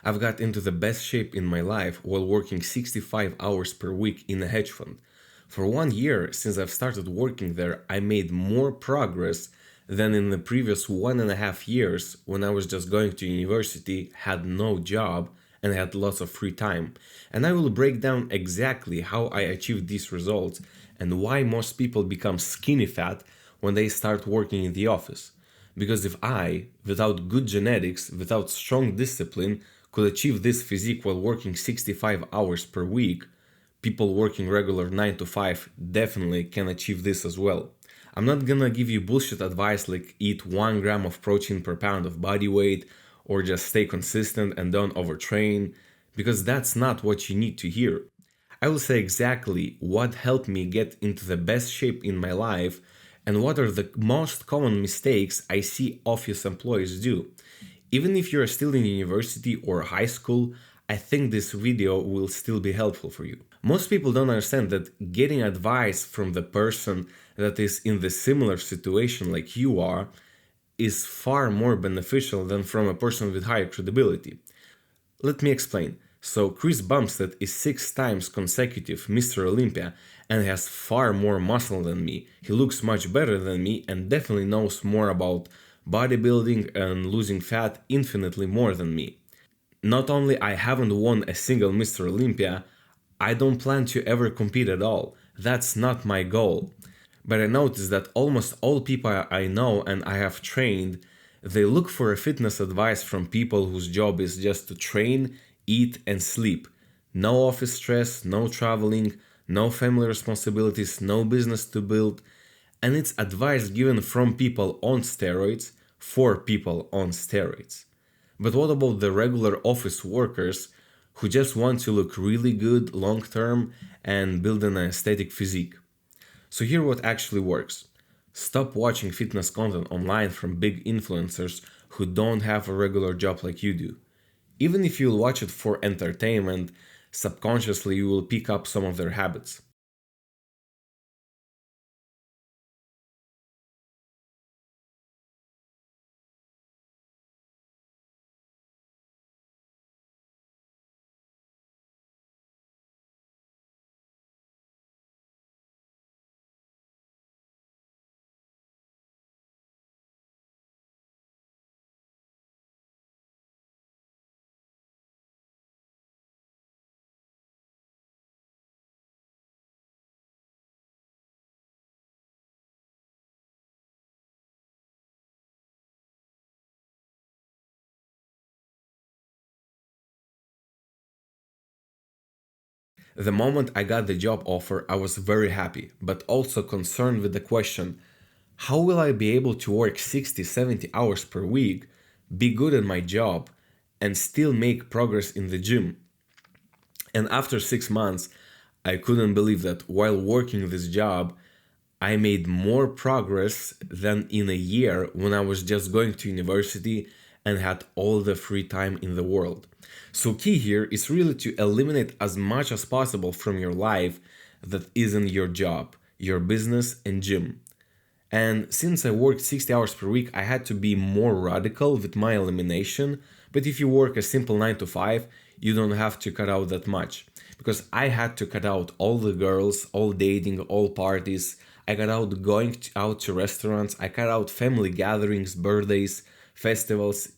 I've got into the best shape in my life while working 65 hours per week in a hedge fund. For 1 year since I've started working there, I made more progress than in the previous 1.5 years when I was just going to university, had no job, and had lots of free time. And I will break down exactly how I achieved these results and why most people become skinny fat when they start working in the office. Because if I, without good genetics, without strong discipline, could achieve this physique while working 65 hours per week, people working regular 9 to 5 definitely can achieve this as well. I'm not gonna give you bullshit advice like eat 1 gram of protein per pound of body weight or just stay consistent and don't overtrain, because that's not what you need to hear. I will say exactly what helped me get into the best shape in my life and what are the most common mistakes I see office employees do. Even if you're still in university or high school, I think this video will still be helpful for you. Most people don't understand that getting advice from the person that is in the similar situation like you are is far more beneficial than from a person with higher credibility. Let me explain. So, Chris Bumstead is 6 times consecutive Mr. Olympia and has far more muscle than me. He looks much better than me and definitely knows more about bodybuilding and losing fat infinitely more than me. Not only I haven't won a single Mr. Olympia, I don't plan to ever compete at all. That's not my goal. But I noticed that almost all people I know and I have trained, they look for a fitness advice from people whose job is just to train, eat, and sleep. No office stress, no traveling, no family responsibilities, no business to build. And it's advice given from people on steroids for people on steroids. But what about the regular office workers who just want to look really good long term and build an aesthetic physique? So here what actually works. Stop watching fitness content online from big influencers who don't have a regular job like you do. Even if you'll watch it for entertainment, subconsciously you will pick up some of their habits. The moment I got the job offer, I was very happy, but also concerned with the question, how will I be able to work 60, 70 hours per week, be good at my job, and still make progress in the gym? And after 6 months, I couldn't believe that while working this job, I made more progress than in a year when I was just going to university and had all the free time in the world. So key here is really to eliminate as much as possible from your life that isn't your job, your business and gym. And since I worked 60 hours per week, I had to be more radical with my elimination. But if you work a simple 9 to 5, you don't have to cut out that much. Because I had to cut out all the girls, all dating, all parties. I cut out out to restaurants. I cut out family gatherings, birthdays, festivals.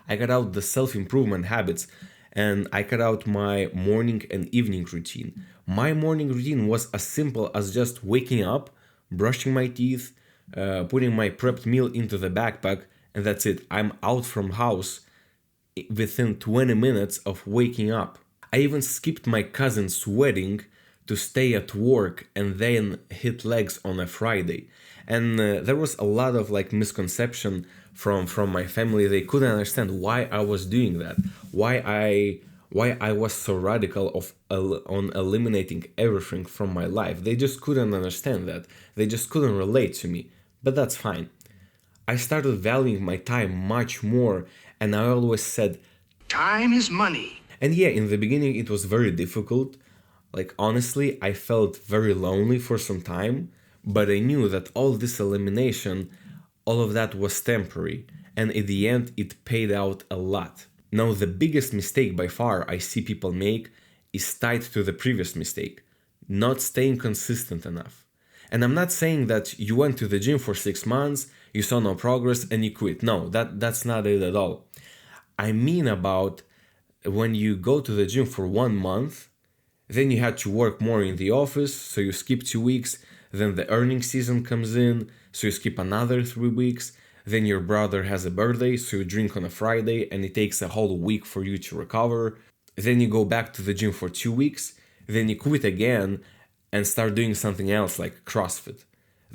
I cut out the self improvement habits. And I cut out my morning and evening routine. My morning routine was as simple as just waking up, brushing my teeth, putting my prepped meal into the backpack, and that's it. I'm out from house within 20 minutes of waking up. I even skipped my cousin's wedding to stay at work and then hit legs on a Friday. And there was a lot of like misconception from my family. They couldn't understand why I was doing that, why I was so radical on eliminating everything from my life. They just couldn't understand that. They just couldn't relate to me. But that's fine. I started valuing my time much more, and I always said, time is money. and yeah, in the beginning it was very difficult. Like, honestly, I felt very lonely for some time, but I knew that all this elimination, all of that was temporary, and in the end, it paid out a lot. Now, the biggest mistake by far I see people make is tied to the previous mistake, not staying consistent enough. And I'm not saying that you went to the gym for 6 months, you saw no progress, and you quit. No, that's not it at all. I mean about when you go to the gym for 1 month, then you had to work more in the office, so you skip 2 weeks, then the earning season comes in, so you skip another 3 weeks, then your brother has a birthday, so you drink on a Friday, and it takes a whole week for you to recover. Then you go back to the gym for 2 weeks, then you quit again and start doing something else like CrossFit.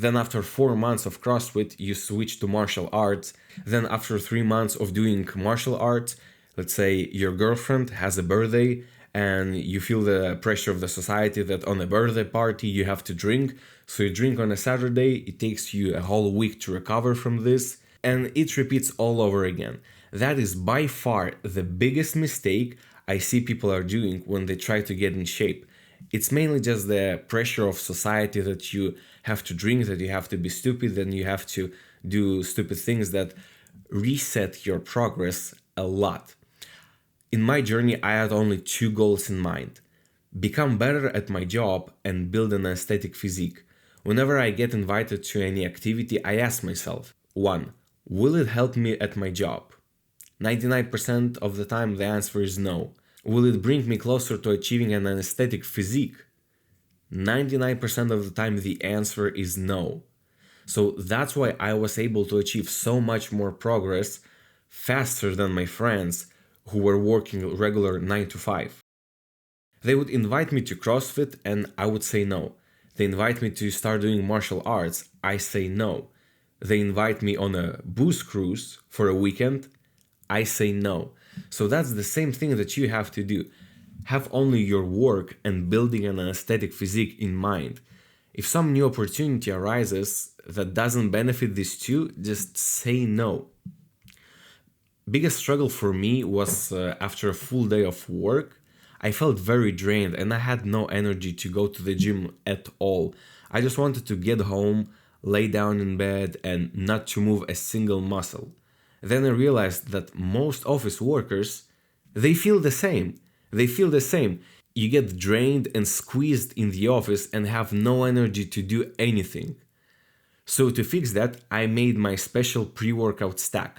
Then after 4 months of CrossFit, you switch to martial arts. Then after 3 months of doing martial arts, let's say your girlfriend has a birthday and you feel the pressure of the society that on a birthday party you have to drink. So you drink on a Saturday, it takes you a whole week to recover from this, and it repeats all over again. That is by far the biggest mistake I see people are doing when they try to get in shape. It's mainly just the pressure of society that you have to drink, that you have to be stupid, and you have to do stupid things that reset your progress a lot. In my journey, I had only 2 goals in mind: become better at my job and build an aesthetic physique. Whenever I get invited to any activity, I ask myself, 1. Will it help me at my job? 99% of the time, the answer is no. Will it bring me closer to achieving an aesthetic physique? 99% of the time, the answer is no. So that's why I was able to achieve so much more progress faster than my friends who were working regular 9 to 5. They would invite me to CrossFit and I would say no. They invite me to start doing martial arts, I say no. They invite me on a booze cruise for a weekend, I say no. So that's the same thing that you have to do. Have only your work and building an aesthetic physique in mind. If some new opportunity arises that doesn't benefit these two, just say no. Biggest struggle for me was after a full day of work. I felt very drained and I had no energy to go to the gym at all. I just wanted to get home, lay down in bed and not to move a single muscle. Then I realized that most office workers, they feel the same. You get drained and squeezed in the office and have no energy to do anything. So to fix that, I made my special pre-workout stack.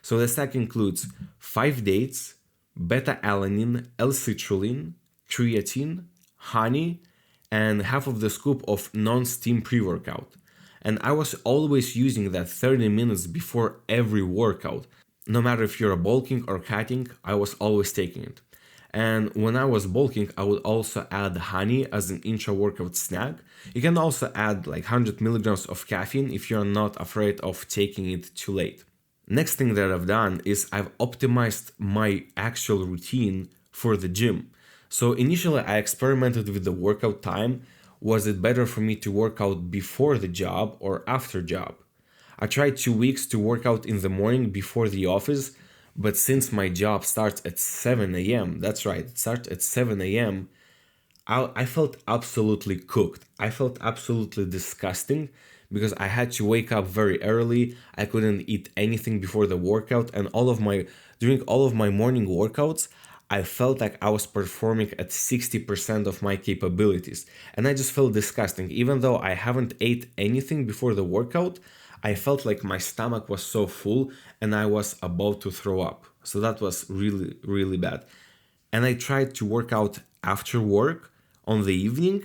So the stack includes 5 dates, beta-alanine, L-citrulline, creatine, honey, and half of the scoop of non-steam pre-workout. And I was always using that 30 minutes before every workout. No matter if you're bulking or cutting, I was always taking it. And when I was bulking, I would also add honey as an intra-workout snack. You can also add like 100 milligrams of caffeine if you're not afraid of taking it too late. Next thing that I've done is I've optimized my actual routine for the gym. So initially I experimented with the workout time. Was it better for me to work out before the job or after job? I tried 2 weeks to work out in the morning before the office, but since my job starts at 7 a.m., that's right, it starts at 7 a.m., I felt absolutely cooked. I felt absolutely disgusting because I had to wake up very early. I couldn't eat anything before the workout, and during all of my morning workouts, I felt like I was performing at 60% of my capabilities, and I just felt disgusting. Even though I haven't ate anything before the workout, I felt like my stomach was so full and I was about to throw up. So that was really, really bad. And I tried to work out after work on the evening,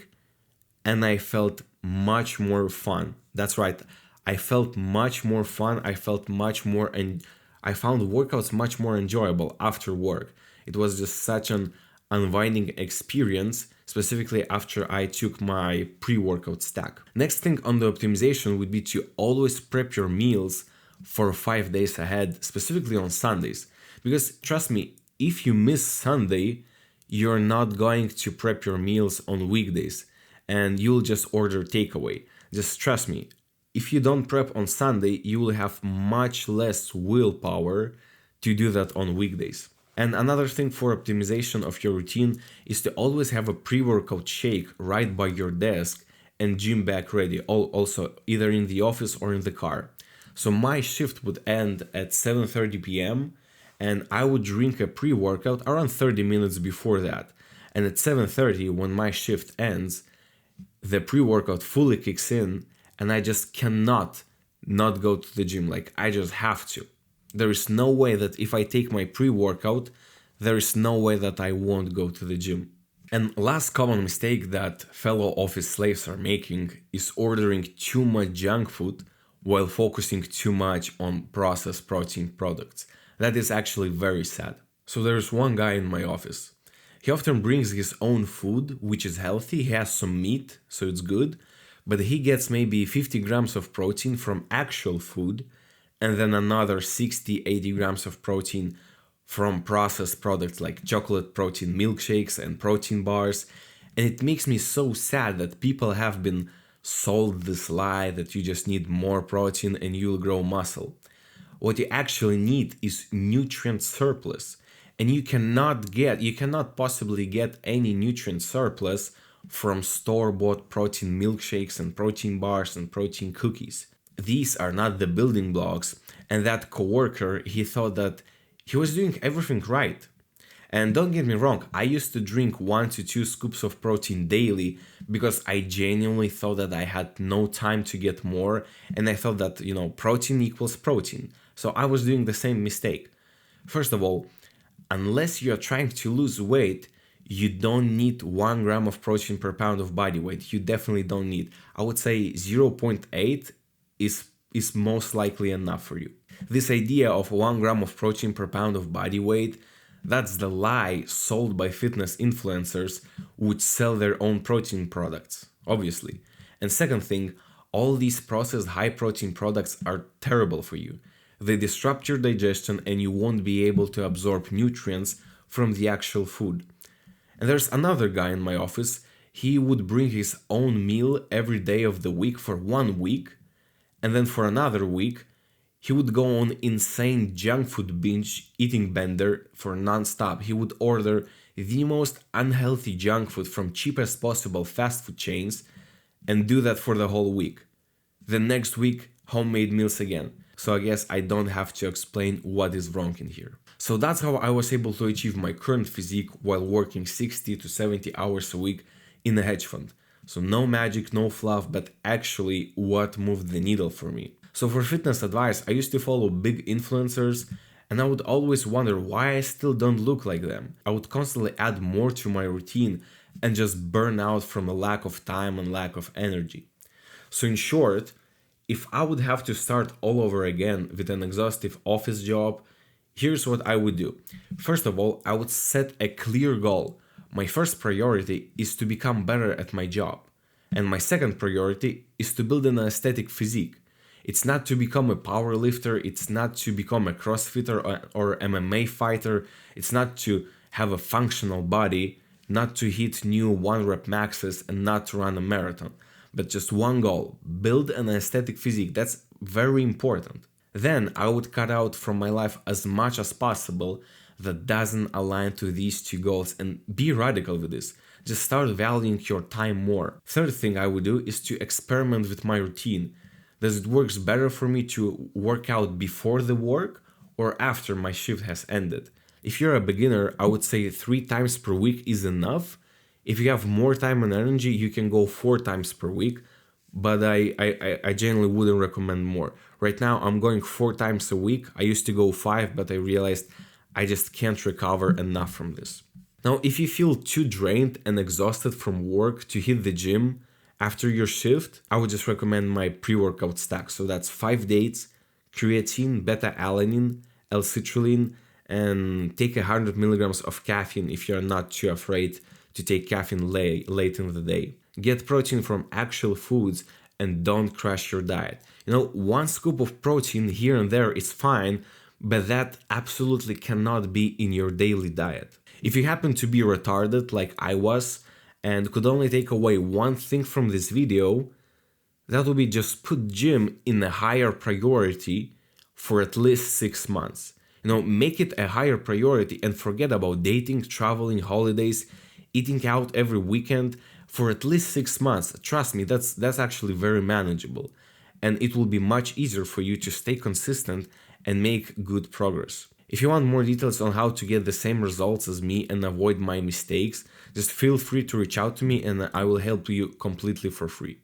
and I felt much more fun. That's right. I felt much more fun. I found workouts much more enjoyable after work. It was just such an unwinding experience, specifically after I took my pre-workout stack. Next thing on the optimization would be to always prep your meals for 5 days ahead, specifically on Sundays. Because trust me, if you miss Sunday, you're not going to prep your meals on weekdays and you'll just order takeaway. Just trust me, if you don't prep on Sunday, you will have much less willpower to do that on weekdays. And another thing for optimization of your routine is to always have a pre-workout shake right by your desk and gym bag ready, also either in the office or in the car. So my shift would end at 7:30 p.m. and I would drink a pre-workout around 30 minutes before that. And at 7:30, when my shift ends, the pre-workout fully kicks in, and I just cannot not go to the gym. Like, I just have to. There is no way that if I take my pre-workout, there is no way that I won't go to the gym. And last common mistake that fellow office slaves are making is ordering too much junk food while focusing too much on processed protein products. That is actually very sad. So there's one guy in my office. He often brings his own food, which is healthy. He has some meat, so it's good. But he gets maybe 50 grams of protein from actual food, and then another 60-80 grams of protein from processed products like chocolate protein milkshakes and protein bars. And it makes me so sad that people have been sold this lie that you just need more protein and you'll grow muscle. What you actually need is nutrient surplus. And you cannot possibly get any nutrient surplus from store-bought protein milkshakes and protein bars and protein cookies. These are not the building blocks, and that coworker, he thought that he was doing everything right. And don't get me wrong, I used to drink 1 to 2 scoops of protein daily because I genuinely thought that I had no time to get more, and I thought that, protein equals protein. So I was doing the same mistake. First of all, unless you're trying to lose weight, you don't need 1 gram of protein per pound of body weight. You definitely don't need. I would say 0.8 is most likely enough for you. This idea of 1 gram of protein per pound of body weight, that's the lie sold by fitness influencers which sell their own protein products, obviously. And second thing, all these processed high protein products are terrible for you. They disrupt your digestion and you won't be able to absorb nutrients from the actual food. And there's another guy in my office. He would bring his own meal every day of the week for 1 week, and then for another week, he would go on insane junk food binge eating bender for non-stop. He would order the most unhealthy junk food from cheapest possible fast food chains and do that for the whole week. The next week, homemade meals again. So I guess I don't have to explain what is wrong in here. So that's how I was able to achieve my current physique while working 60 to 70 hours a week in a hedge fund. So no magic, no fluff, but actually what moved the needle for me. So for fitness advice, I used to follow big influencers and I would always wonder why I still don't look like them. I would constantly add more to my routine and just burn out from a lack of time and lack of energy. So in short, if I would have to start all over again with an exhaustive office job, here's what I would do. First of all, I would set a clear goal. My first priority is to become better at my job. And my second priority is to build an aesthetic physique. It's not to become a power lifter, it's not to become a CrossFitter or MMA fighter, it's not to have a functional body, not to hit new 1-rep maxes and not to run a marathon. But just one goal, build an aesthetic physique. That's very important. Then I would cut out from my life as much as possible that doesn't align to these two goals and be radical with this. Just start valuing your time more. Third thing I would do is to experiment with my routine. Does it work better for me to work out before the work or after my shift has ended? If you're a beginner, I would say 3 times per week is enough. If you have more time and energy, you can go 4 times per week, but I generally wouldn't recommend more. Right now, I'm going 4 times a week. I used to go 5, but I realized I just can't recover enough from this. Now, if you feel too drained and exhausted from work to hit the gym after your shift, I would just recommend my pre-workout stack. So that's 5 dates, creatine, beta-alanine, L-citrulline, and take 100 milligrams of caffeine if you're not too afraid to take caffeine late in the day. Get protein from actual foods and don't crash your diet. 1 scoop of protein here and there is fine, but that absolutely cannot be in your daily diet. If you happen to be retarded like I was and could only take away one thing from this video, that would be just put gym in a higher priority for at least 6 months. Make it a higher priority and forget about dating, traveling, holidays, eating out every weekend for at least 6 months. Trust me, that's actually very manageable. And it will be much easier for you to stay consistent and make good progress. If you want more details on how to get the same results as me and avoid my mistakes, just feel free to reach out to me and I will help you completely for free.